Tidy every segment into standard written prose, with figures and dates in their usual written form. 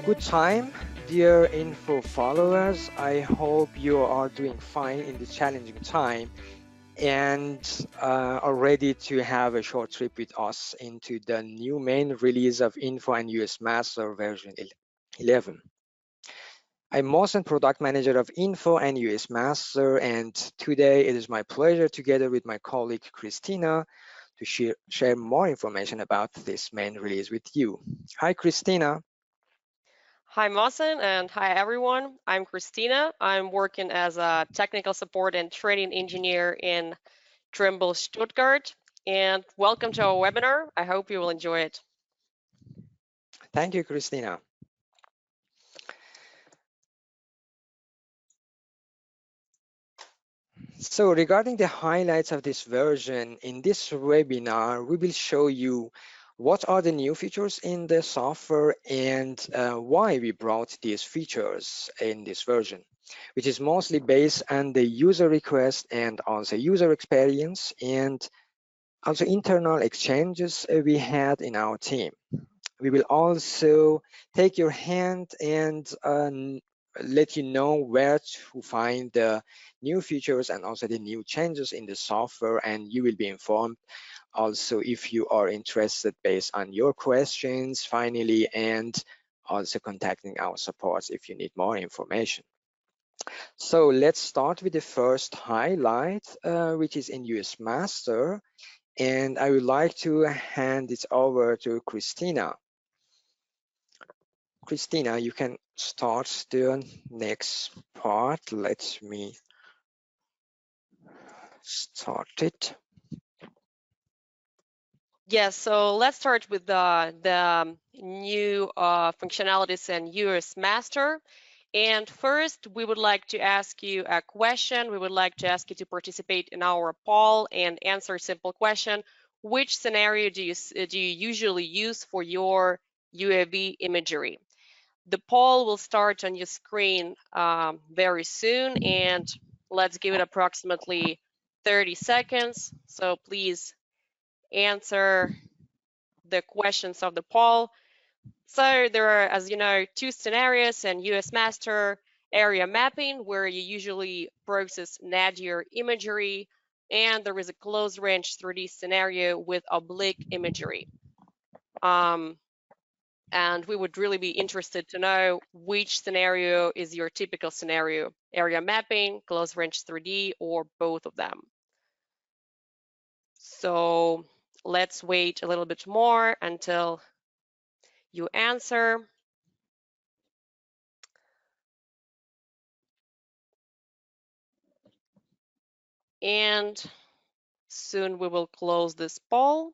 Good time, dear Info followers. I hope you are doing fine in this challenging time and are ready to have a short trip with us into the new main release of Info and UASMaster version 11. I'm Mohsen, product manager of Info and UASMaster, and today it is my pleasure, together with my colleague Christina, to share more information about this main release with you. Hi, Christina. Hi, Mawson, and hi, everyone. I'm Christina. I'm working as a technical support and training engineer in Trimble, Stuttgart. And welcome to our webinar. I hope you will enjoy it. Thank you, Christina. So regarding the highlights of this version, in this webinar, we will show you what are the new features in the software and why we brought these features in this version, which is mostly based on the user request and also user experience and also internal exchanges we had in our team. We will also take your hand and let you know where to find the new features and also the new changes in the software, and you will be informed also if you are interested based on your questions finally, and also contacting our supports if you need more information. So let's start with the first highlight, which is in UASMaster, and I would like to hand it over to Christina. Christina, you can start the next part. Let me start it. Yes, so let's start with the new functionalities in UASMaster. And first, we would like to ask you a question. We would like to ask you to participate in our poll and answer a simple question. Which scenario do you usually use for your UAV imagery? The poll will start on your screen very soon, and let's give it approximately 30 seconds. So please answer the questions of the poll. So there are, as you know, two scenarios in UASMaster: area mapping, where you usually process nadir imagery, and there is a close range 3D scenario with oblique imagery. And we would really be interested to know which scenario is your typical scenario: area mapping, close range 3D, or both of them. So let's wait a little bit more until you answer. And soon we will close this poll.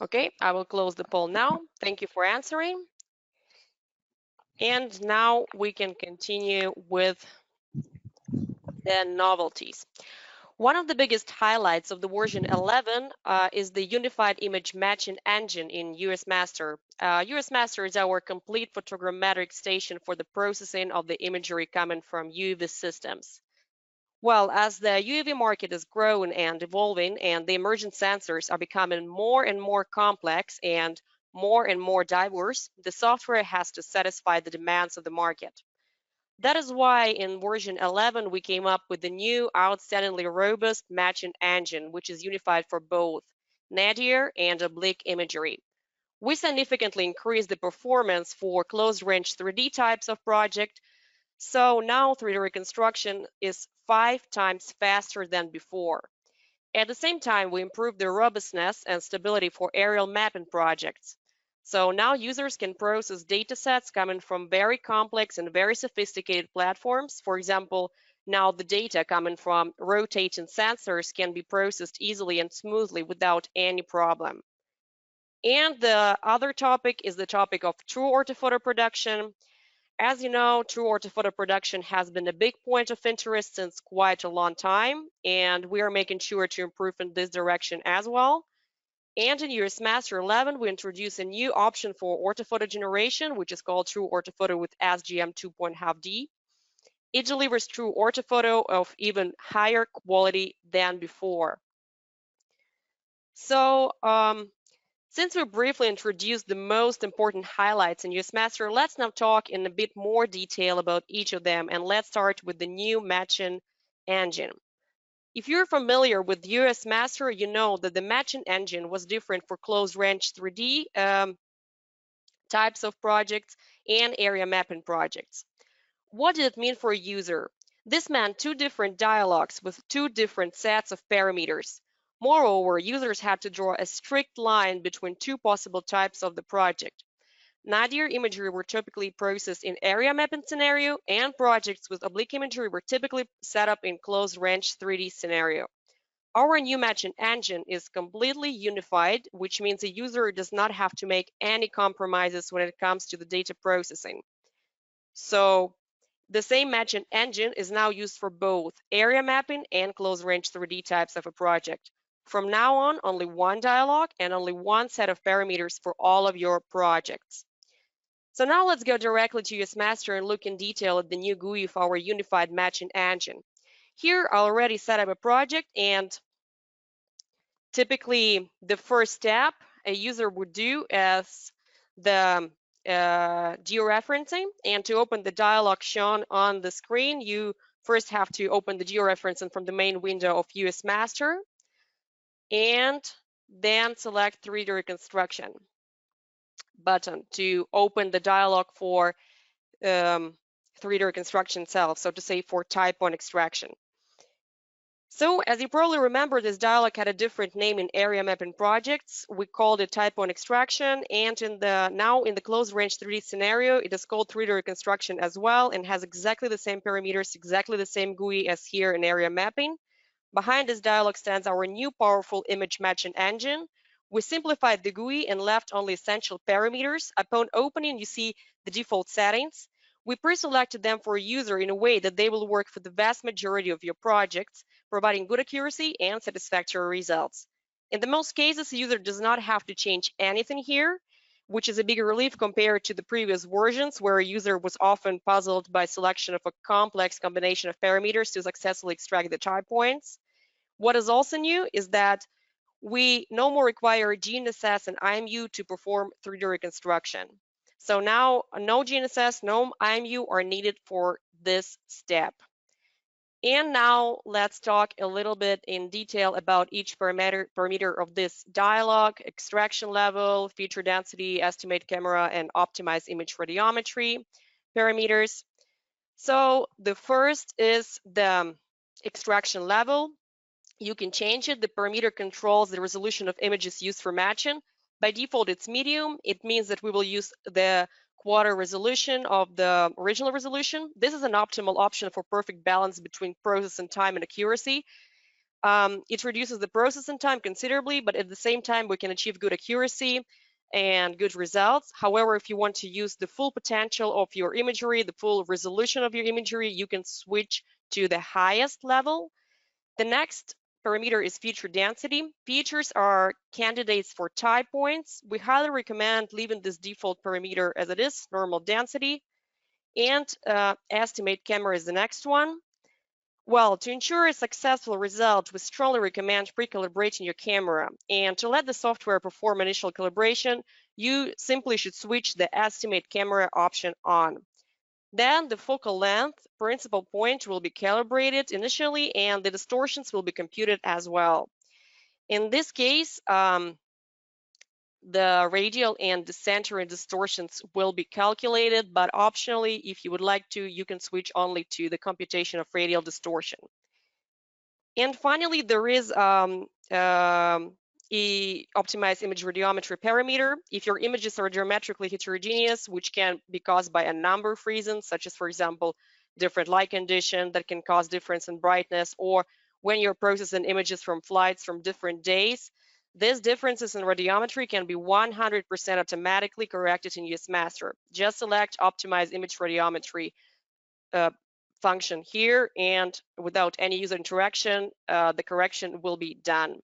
Okay, I will close the poll now. Thank you for answering. And now we can continue with the novelties. One of the biggest highlights of the version 11 is the unified image matching engine in UASMaster. UASMaster is our complete photogrammetric station for the processing of the imagery coming from UAV systems. Well, as the UAV market is growing and evolving, and the emergent sensors are becoming more and more complex and more diverse, the software has to satisfy the demands of the market. That is why in version 11, we came up with the new outstandingly robust matching engine, which is unified for both nadir and oblique imagery. We significantly increased the performance for close-range 3D types of project, so now 3D reconstruction is 5 times faster than before. At the same time, we improved the robustness and stability for aerial mapping projects. So now users can process datasets coming from very complex and very sophisticated platforms. For example, now the data coming from rotating sensors can be processed easily and smoothly without any problem. And the other topic is the topic of true orthophoto production. As you know, true orthophoto production has been a big point of interest since quite a long time, and we are making sure to improve in this direction as well. And in UASMaster 11, we introduce a new option for orthophoto generation, which is called True Orthophoto with SGM 2.5D. It delivers true orthophoto of even higher quality than before. So since we briefly introduced the most important highlights in UASMaster, let's now talk in a bit more detail about each of them, and let's start with the new matching engine. If you're familiar with UASMaster, you know that the matching engine was different for close-range 3D types of projects and area mapping projects. What did it mean for a user? This meant two different dialogues with two different sets of parameters. Moreover, users had to draw a strict line between two possible types of the project. Nadir imagery were typically processed in area mapping scenario, and projects with oblique imagery were typically set up in close-range 3D scenario. Our new matching engine is completely unified, which means a user does not have to make any compromises when it comes to the data processing. So the same matching engine is now used for both area mapping and close-range 3D types of a project. From now on, only one dialog and only one set of parameters for all of your projects. So now let's go directly to UASMaster and look in detail at the new GUI of our unified matching engine. Here I already set up a project, and typically the first step a user would do is the georeferencing, and to open the dialog shown on the screen, you first have to open the georeferencing from the main window of UASMaster and then select 3D reconstruction button to open the dialog for 3D reconstruction itself, so to say for type 1 extraction. So as you probably remember, this dialog had a different name in area mapping projects. We called it type 1 extraction, and now in the close range 3D scenario, it is called 3D reconstruction as well and has exactly the same parameters, exactly the same GUI as here in area mapping. Behind this dialog stands our new powerful image matching engine. We simplified the GUI and left only essential parameters. Upon opening, you see the default settings. We pre-selected them for a user in a way that they will work for the vast majority of your projects, providing good accuracy and satisfactory results. In the most cases, the user does not have to change anything here, which is a big relief compared to the previous versions where a user was often puzzled by selection of a complex combination of parameters to successfully extract the type points. What is also new is that we no more require GNSS and IMU to perform 3D reconstruction. So now no GNSS, no IMU are needed for this step. And now let's talk a little bit in detail about each parameter of this dialog: extraction level, feature density, estimate camera, and optimize image radiometry parameters. So the first is the extraction level. You can change it. The parameter controls the resolution of images used for matching. By default, it's medium. It means that we will use the quarter resolution of the original resolution. This is an optimal option for perfect balance between processing time and accuracy. It reduces the processing time considerably, but at the same time, we can achieve good accuracy and good results. However, if you want to use the full potential of your imagery, the full resolution of your imagery, you can switch to the highest level. The next parameter is feature density. Features are candidates for type points. We highly recommend leaving this default parameter as it is, normal density. And estimate camera is the next one. Well, to ensure a successful result, we strongly recommend pre-calibrating your camera. And to let the software perform initial calibration, you simply should switch the estimate camera option on. Then the focal length principal point will be calibrated initially, and the distortions will be computed as well. In this case, the radial and the centering distortions will be calculated, but optionally, if you would like to, you can switch only to the computation of radial distortion. And finally, there is a optimized image radiometry parameter. If your images are geometrically heterogeneous, which can be caused by a number of reasons, such as, for example, different light condition that can cause difference in brightness, or when you're processing images from flights from different days, these differences in radiometry can be 100% automatically corrected in UASMaster. Just select Optimize Image Radiometry function here, and without any user interaction, the correction will be done.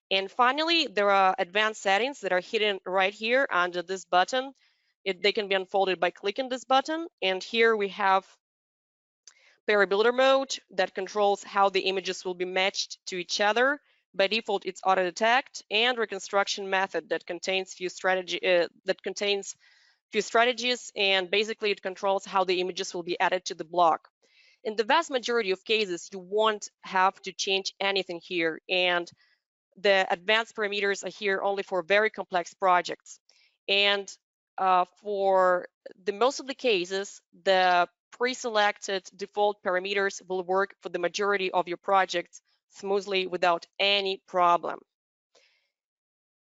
And finally, there are advanced settings that are hidden right here under this button. They can be unfolded by clicking this button. And here we have Builder mode that controls how the images will be matched to each other. By default, it's auto detect, and reconstruction method that contains few strategies, and basically it controls how the images will be added to the block. In the vast majority of cases, you won't have to change anything here, and the advanced parameters are here only for very complex projects. And for the most of the cases, the pre-selected default parameters will work for the majority of your projects smoothly without any problem.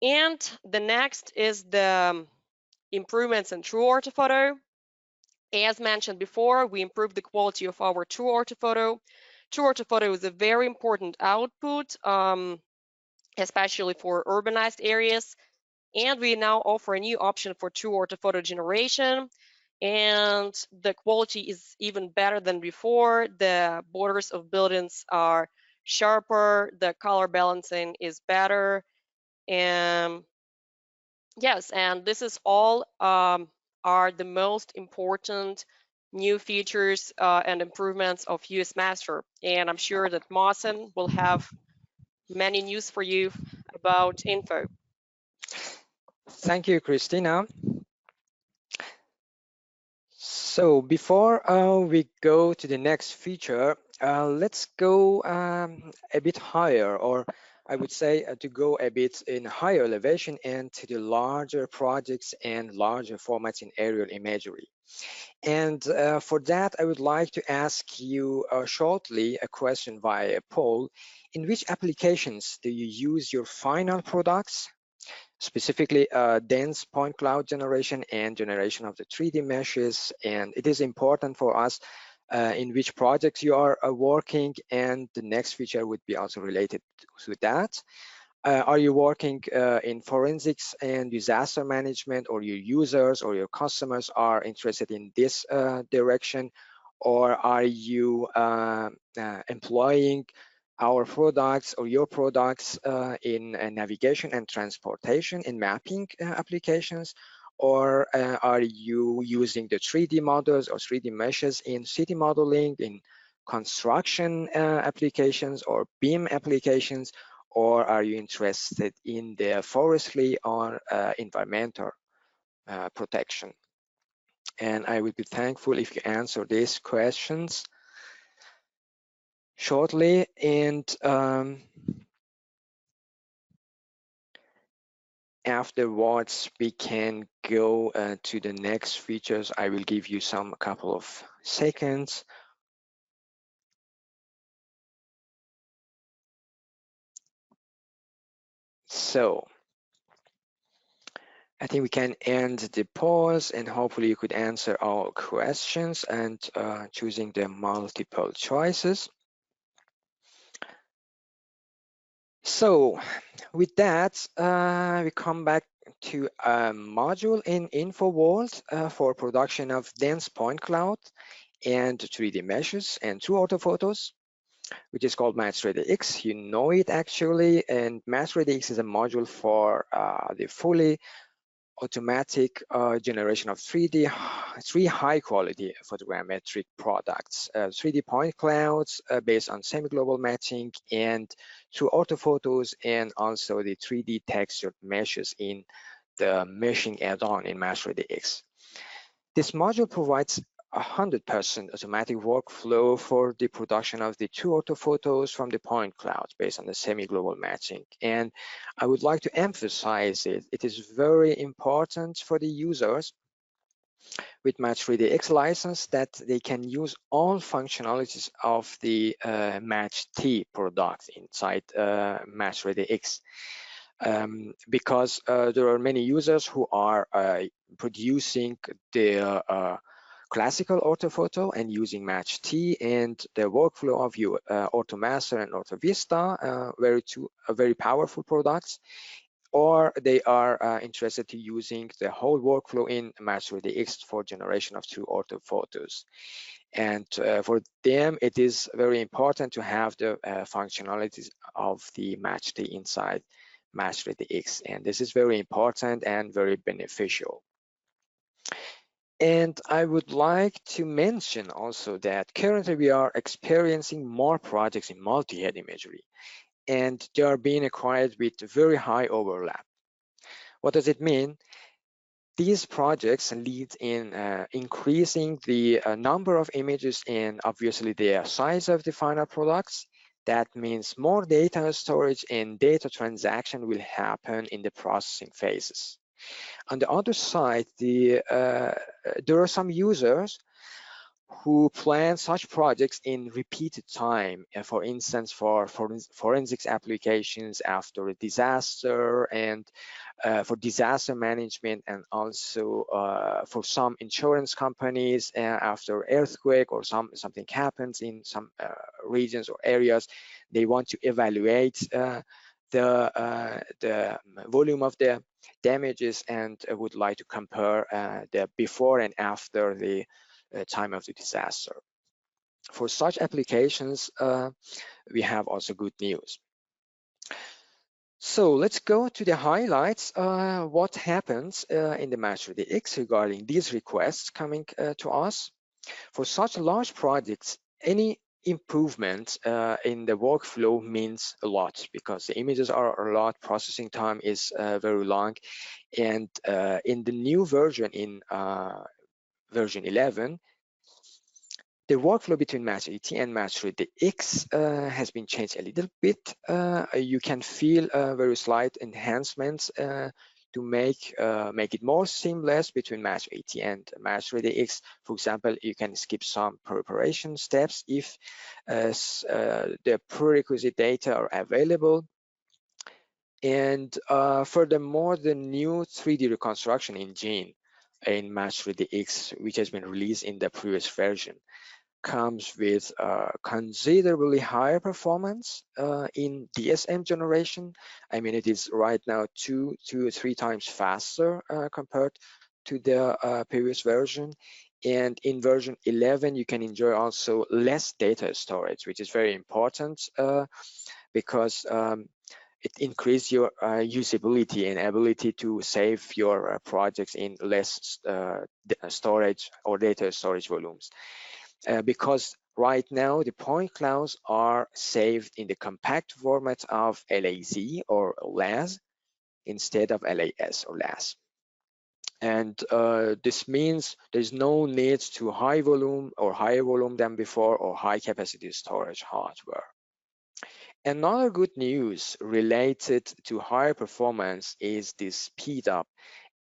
And the next is the improvements in True Orthophoto. As mentioned before, we improved the quality of our True Orthophoto. True Orthophoto is a very important output, especially for urbanized areas. And we now offer a new option for True Orthophoto generation. And the quality is even better than before. The borders of buildings are sharper, the color balancing is better. And yes, and this is all are the most important new features and improvements of UASMaster. And I'm sure that Mawson will have many news for you about Inpho. Thank you, Christina. So before we go to the next feature, let's go a bit higher, or I would say to go a bit in higher elevation and to the larger projects and larger formats in aerial imagery. And for that, I would like to ask you shortly a question via a poll. In which applications do you use your final products, specifically dense point cloud generation and generation of the 3D meshes? And it is important for us in which projects you are working, and the next feature would be also related to that. Are you working in forensics and disaster management, or your users or your customers are interested in this direction? Or are you employing our products or your products in navigation and transportation, in mapping applications? Or are you using the 3D models or 3D meshes in city modeling, in construction applications or BIM applications? Or are you interested in the forestry or environmental protection? And I would be thankful if you answer these questions shortly. And afterwards, we can go to the next features. I will give you a couple of seconds. So I think we can end the pause, and hopefully you could answer our questions and choosing the multiple choices. So with that, we come back to a module in Inpho World for production of dense point cloud and 3D meshes and True Orthophotos, which is called MATCH-3DX. You know it actually, and MATCH-3DX is a module for the fully automatic generation of three high quality photogrammetric products, 3D point clouds based on semi-global matching and True Orthophotos, and also the 3D textured meshes in the meshing add-on in MATCH-3DX. This module provides 100% automatic workflow for the production of the True Orthophotos from the point clouds based on the semi-global matching. And I would like to emphasize it. It is very important for the users with MATCH-3DX license that they can use all functionalities of the MATCH-T product inside MATCH-3DX. Because there are many users who are producing the classical orthophoto and using MATCH-T, and the workflow of OrthoMaster and OrthoVista, very powerful products, or they are interested in using the whole workflow in MATCH-3DX for generation of True Orthophotos. And for them, it is very important to have the functionalities of the MATCH-T inside MATCH-3DX, and this is very important and very beneficial. And I would like to mention also that currently we are experiencing more projects in multi-head imagery, and they are being acquired with very high overlap. What does it mean? These projects lead in increasing the number of images and obviously the size of the final products. That means more data storage and data transaction will happen in the processing phases. On the other side, there are some users who plan such projects in repeated time, for instance, for forensics applications after a disaster, and for disaster management, and also for some insurance companies after earthquake or something happens in some regions or areas. They want to evaluate the volume of the damages and would like to compare the before and after the time of the disaster. For such applications, we have also good news. So let's go to the highlights. What happens in the MATCH-3DX regarding these requests coming to us. For such large projects, any improvement in the workflow means a lot, because the images are a lot, processing time is very long, and in the new version, in version 11, the workflow between MATCH-AT and MATCH-3DX has been changed a little bit. You can feel very slight enhancements to make it more seamless between MATCH-AT and MATCH-3DX. For example, you can skip some preparation steps if the prerequisite data are available. And furthermore, the new 3D reconstruction engine in MATCH-3DX, which has been released in the previous version, comes with considerably higher performance in DSM generation. I mean, it is right now 2 to 3 times faster compared to the previous version. And in version 11, you can enjoy also less data storage, which is very important because it increases your usability and ability to save your projects in less storage or data storage volumes. Because right now the point clouds are saved in the compact format of LAZ or LAS instead of LAS or LAS. And this means there's no need to high volume or higher volume than before, or high capacity storage hardware. Another good news related to higher performance is the speed up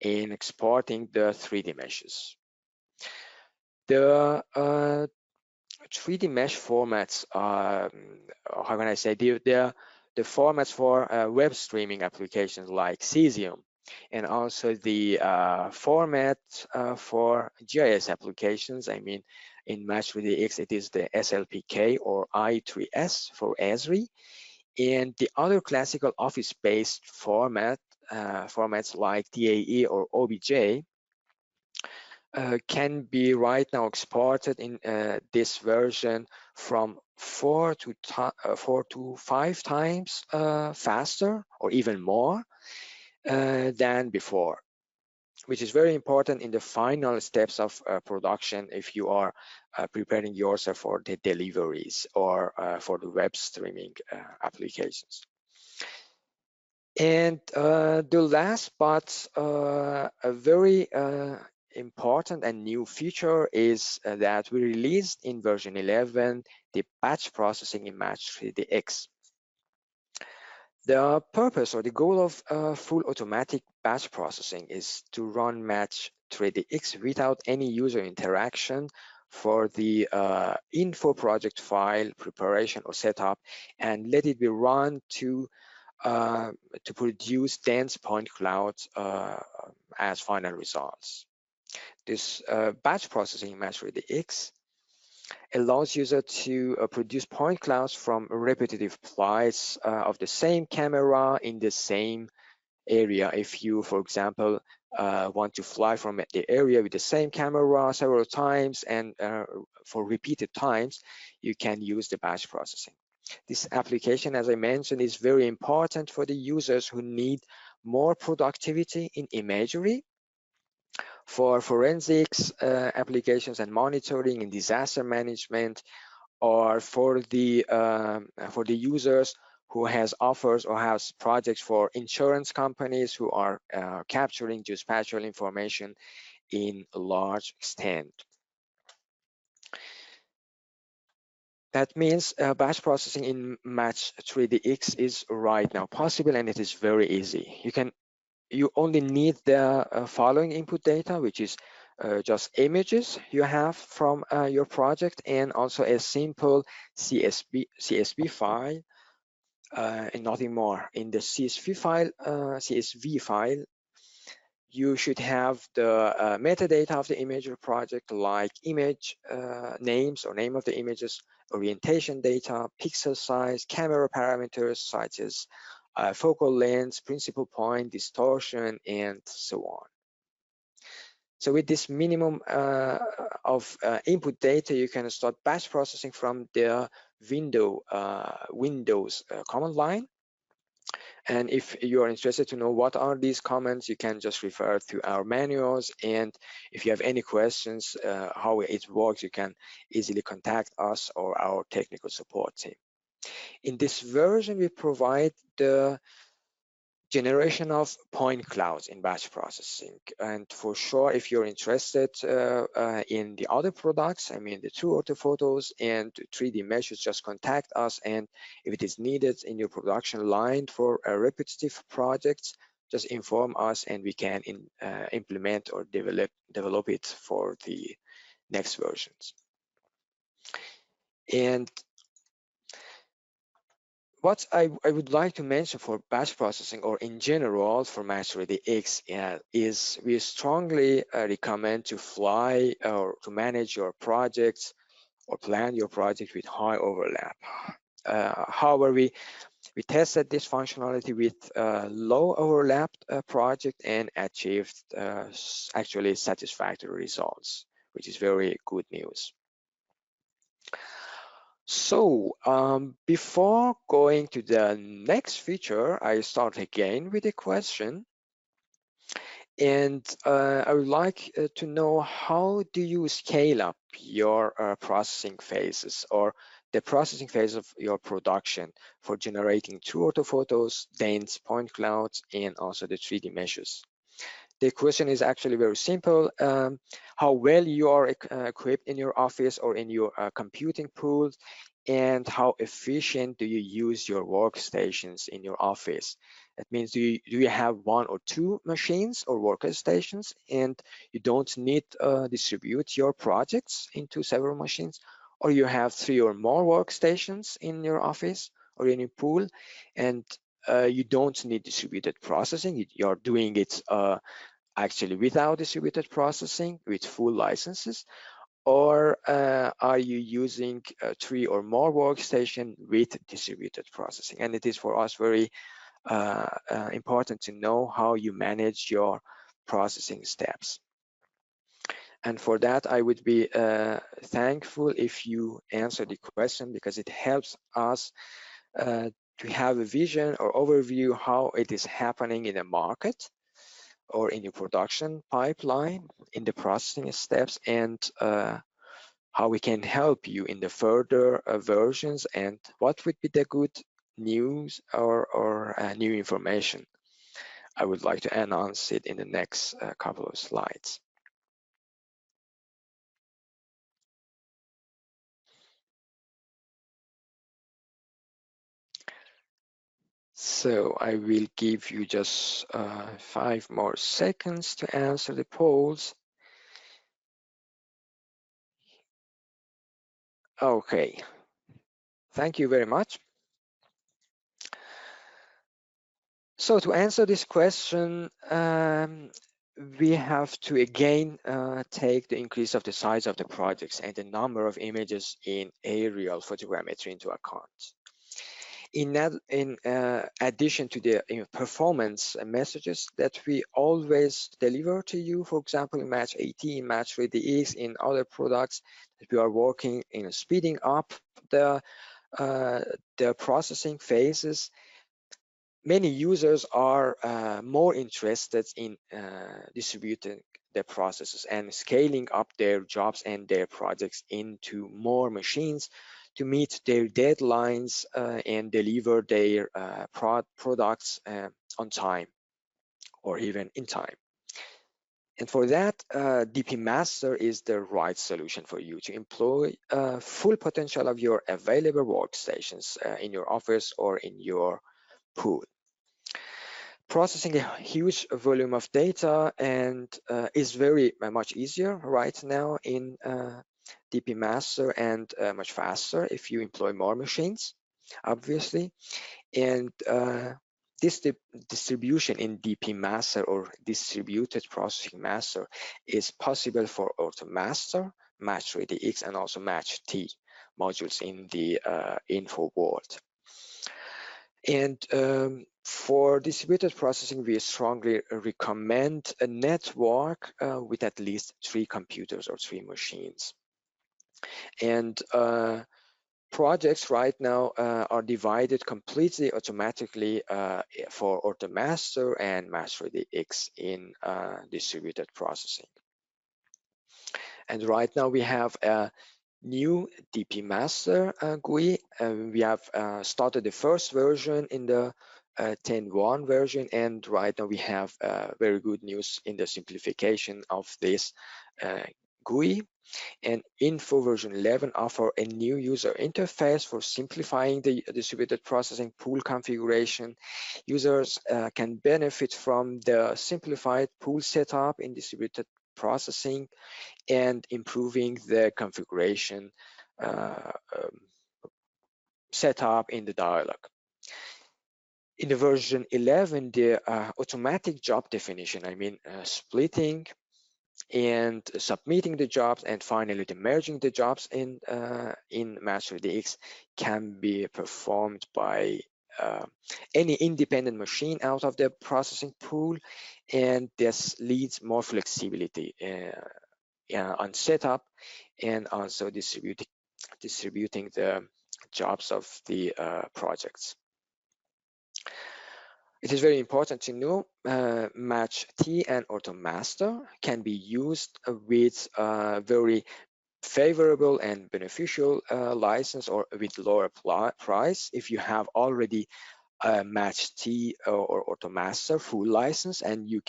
in exporting the 3D meshes. The 3D mesh formats, how can I say, the formats for web streaming applications like Cesium, and also the format for GIS applications. I mean, in MATCH-3DX, it is the SLPK or I3S for Esri, and the other classical office-based formats like DAE or OBJ can be right now exported in this version from 4 to 5 times faster, or even more than before, which is very important in the final steps of production if you are preparing yourself for the deliveries or for the web streaming applications. And the last but a very important and new feature is that we released in version 11 the batch processing in MATCH-3DX. The purpose or the goal of full automatic batch processing is to run MATCH-3DX without any user interaction for the info project file preparation or setup, and let it be run to produce dense point clouds as final results. This batch processing in MATCH-3DX allows user to produce point clouds from repetitive flights of the same camera in the same area. If you, for example, want to fly from the area with the same camera several times and for repeated times, you can use the batch processing. This application, as I mentioned, is very important for the users who need more productivity in imagery, For forensics applications and monitoring and disaster management, or for the users who has offers or has projects for insurance companies who are capturing geospatial information in a large extent. That means batch processing in MATCH-3DX is right now possible, and it is very easy. You only need the following input data, which is just images you have from your project, and also a simple CSV file, and nothing more. In the CSV file, you should have the metadata of the image or project, like image names or name of the images, orientation data, pixel size, camera parameters such as focal length, principal point, distortion, and so on. So with this minimum of input data, you can start batch processing from the Windows command line. And if you are interested to know what are these commands, you can just refer to our manuals. And if you have any questions how it works, you can easily contact us or our technical support team. In this version, we provide the generation of point clouds in batch processing. And for sure, if you're interested in the other products, I mean the true orthophotos and 3D meshes, just contact us. And if it is needed in your production line for repetitive projects, just inform us and we can implement or develop it for the next versions. And what I would like to mention for batch processing, or in general for MATCH-3DX, is we strongly recommend to fly or to manage your projects or plan your project with high overlap. However, we tested this functionality with low overlapped project and achieved actually satisfactory results, which is very good news. So before going to the next feature, I start again with a question. And I would like to know, how do you scale up your processing phases, or the processing phase of your production, for generating true orthophotos, dense point clouds, and also the 3D meshes? The question is actually very simple. How well you are equipped in your office or in your computing pool, and how efficient do you use your workstations in your office? That means, do you have one or two machines or workstations, and you don't need distribute your projects into several machines, or you have 3 or more workstations in your office or in your pool, and you don't need distributed processing. You're doing it actually without distributed processing with full licenses, or are you using 3 or more workstation with distributed processing? And it is for us very important to know how you manage your processing steps. And for that, I would be thankful if you answer the question, because it helps us to have a vision or overview how it is happening in the market or in your production pipeline, in the processing steps, and how we can help you in the further versions, and what would be the good news or new information. I would like to announce it in the next couple of slides. So I will give you just 5 more seconds to answer the polls. Okay, thank you very much. So to answer this question, we have to again take the increase of the size of the projects and the number of images in aerial photogrammetry into account. In addition to the performance messages that we always deliver to you, for example, in MATCH-18, MATCH-3DX, in other products that we are working in speeding up the processing phases, many users are more interested in distributing their processes and scaling up their jobs and their projects into more machines to meet their deadlines and deliver their products on time or even in time. And for that, DPMaster is the right solution for you to employ full potential of your available workstations in your office or in your pool. Processing a huge volume of data and is very much easier right now in DPMaster and much faster if you employ more machines, obviously. And this distribution in DPMaster or distributed processing master is possible for AutoMaster, MATCH-3DX, and also MATCH-T modules in the Inpho world. And for distributed processing, we strongly recommend a network with at least 3 computers or 3 machines. And projects right now are divided completely automatically for AutoMaster and MATCH-3DX in distributed processing. And right now we have a new DPMaster GUI. We have started the first version in the 10.1 version, and right now we have very good news in the simplification of this GUI. And Inpho version 11 offer a new user interface for simplifying the distributed processing pool configuration. Users can benefit from the simplified pool setup in distributed processing and improving the configuration setup in the dialog. In the version 11, the automatic job definition, splitting and submitting the jobs, and finally the merging the jobs in MATCH-3DX can be performed by any independent machine out of the processing pool, and this leads more flexibility on setup and also distributing the jobs of the projects. It is very important to know MATCH-T and AutoMaster can be used with very favorable and beneficial license or with lower price if you have already MATCH-T or AutoMaster full license, and you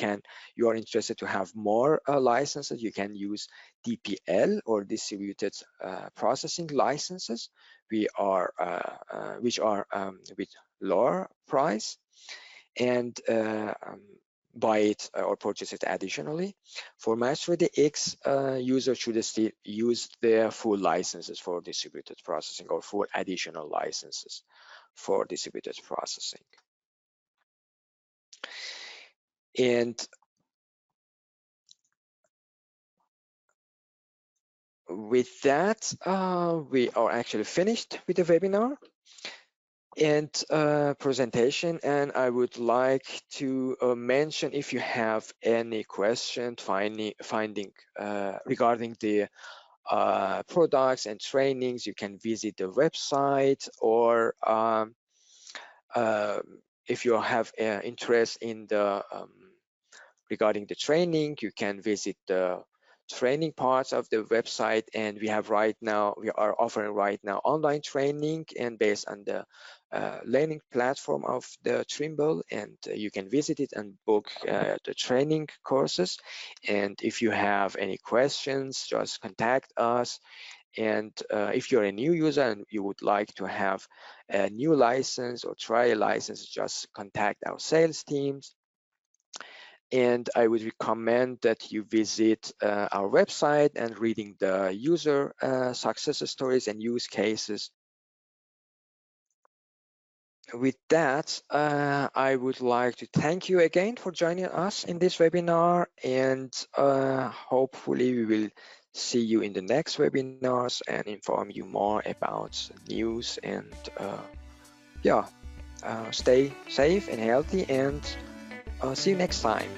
are interested to have more licenses. You can use DPL or distributed processing licenses. Which are with lower price, and buy it or purchase it additionally. For MATCH-3DX, users should still use their full licenses for distributed processing or full additional licenses for distributed processing. And with that, we are actually finished with the webinar and presentation, and I would like to mention, if you have any question finding regarding the products and trainings, you can visit the website, or if you have interest in the regarding the training, you can visit the training parts of the website. And we are offering right now online training and based on the learning platform of the Trimble, and you can visit it and book the training courses. And if you have any questions, just contact us. And if you're a new user and you would like to have a new license or try a license, just contact our sales teams. And I would recommend that you visit our website and reading the user success stories and use cases. With that, I would like to thank you again for joining us in this webinar, and hopefully we will see you in the next webinars and inform you more about news. And stay safe and healthy, and see you next time.